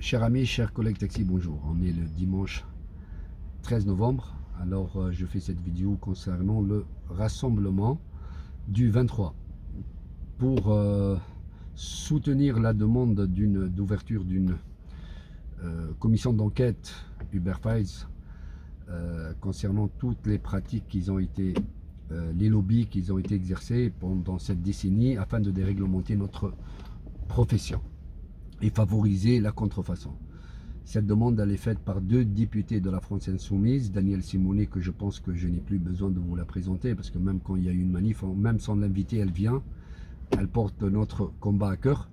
Chers amis, chers collègues taxi, bonjour. On est le dimanche 13 novembre. Alors, je fais cette vidéo concernant le rassemblement du 23 pour soutenir la demande d'ouverture d'une commission d'enquête Uber Files concernant toutes les pratiques qui ont été, les lobbies qui ont été exercés pendant cette décennie afin de déréglementer notre profession et favoriser la contrefaçon. Cette demande elle est faite par deux députés de la France Insoumise, Daniel Simonet, que je pense que je n'ai plus besoin de vous la présenter, parce que même quand il y a une manif, même sans l'inviter, elle vient, elle porte notre combat à cœur.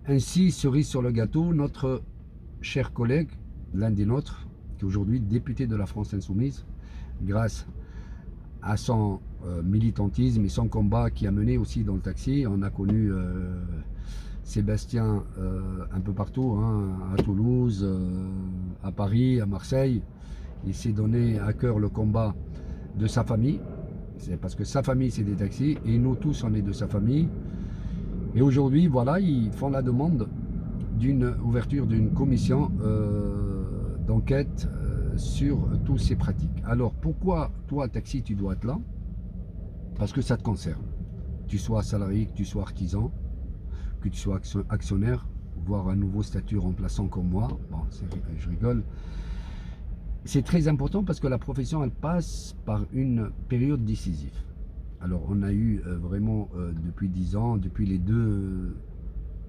Ainsi, cerise sur le gâteau, notre cher collègue, l'un des nôtres, qui est aujourd'hui député de la France Insoumise, grâce à son militantisme et son combat qui a mené aussi dans le taxi. On a connu Sébastien un peu partout, hein, à Toulouse, à Paris, à Marseille. Il s'est donné à cœur le combat de sa famille. C'est parce que sa famille c'est des taxis et nous tous on est de sa famille. Et aujourd'hui voilà, ils font la demande d'une ouverture d'une commission d'enquête sur toutes ces pratiques. Alors pourquoi toi taxi tu dois être là? Parce que ça te concerne. Tu sois salarié, que tu sois artisan, que tu sois actionnaire, voire un nouveau statut remplaçant comme moi, bon, je rigole. C'est très important parce que la profession elle passe par une période décisive. Alors on a eu vraiment depuis 10 ans, depuis les deux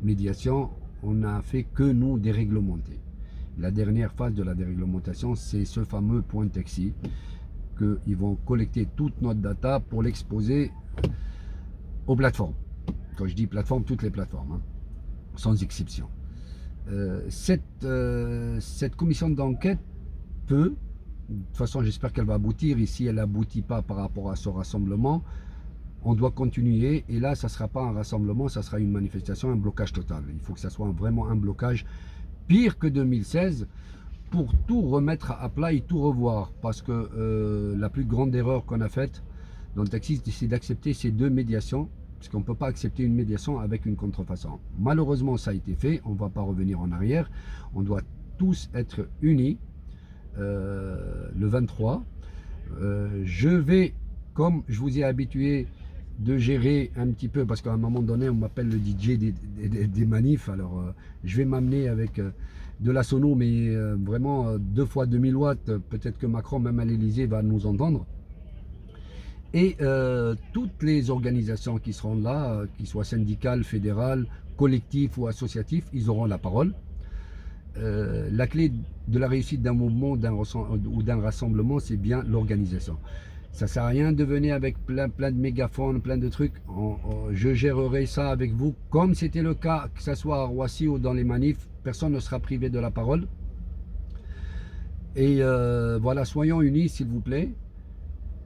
médiations, on n'a fait que nous déréglementer. La dernière phase de la déréglementation, c'est ce fameux point taxi qu'ils vont collecter toute notre data pour l'exposer aux plateformes. Quand je dis plateforme, toutes les plateformes, hein, sans exception. Cette commission d'enquête peut, de toute façon j'espère qu'elle va aboutir, et si elle n'aboutit pas par rapport à ce rassemblement, on doit continuer, et là ça ne sera pas un rassemblement, ça sera une manifestation, un blocage total. Il faut que ça soit vraiment un blocage pire que 2016 pour tout remettre à plat et tout revoir, parce que la plus grande erreur qu'on a faite dans le taxi, c'est d'accepter ces deux médiations, parce qu'on ne peut pas accepter une médiation avec une contrefaçon. Malheureusement, ça a été fait, on ne va pas revenir en arrière, on doit tous être unis le 23. Je vais, comme je vous ai habitué, de gérer un petit peu, parce qu'à un moment donné, on m'appelle le DJ des manifs, alors je vais m'amener avec de la sono, mais vraiment 2 fois 2000 watts, peut-être que Macron, même à l'Elysée, va nous entendre. Et toutes les organisations qui seront là, qu'ils soient syndicales, fédérales, collectifs ou associatifs, ils auront la parole. La clé de la réussite d'un mouvement ou d'un rassemblement, c'est bien l'organisation. Ça ne sert à rien de venir avec plein de mégaphones, plein de trucs. Je gérerai ça avec vous, comme c'était le cas, que ce soit à Roissy ou dans les manifs. Personne ne sera privé de la parole. Et voilà, soyons unis, s'il vous plaît.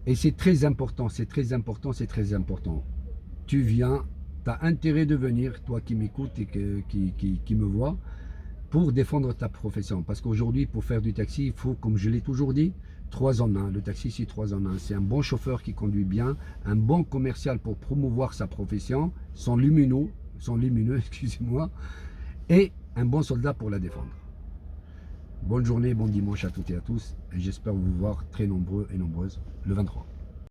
Et c'est très important, c'est très important, c'est très important. Tu viens, tu as intérêt de venir, toi qui m'écoutes et qui me vois, pour défendre ta profession. Parce qu'aujourd'hui, pour faire du taxi, il faut, comme je l'ai toujours dit, 3 en 1. Le taxi, c'est 3 en 1. C'est un bon chauffeur qui conduit bien, un bon commercial pour promouvoir sa profession, son lumineux, excusez-moi, et un bon soldat pour la défendre. Bonne journée, bon dimanche à toutes et à tous, et j'espère vous voir très nombreux et nombreuses le 23.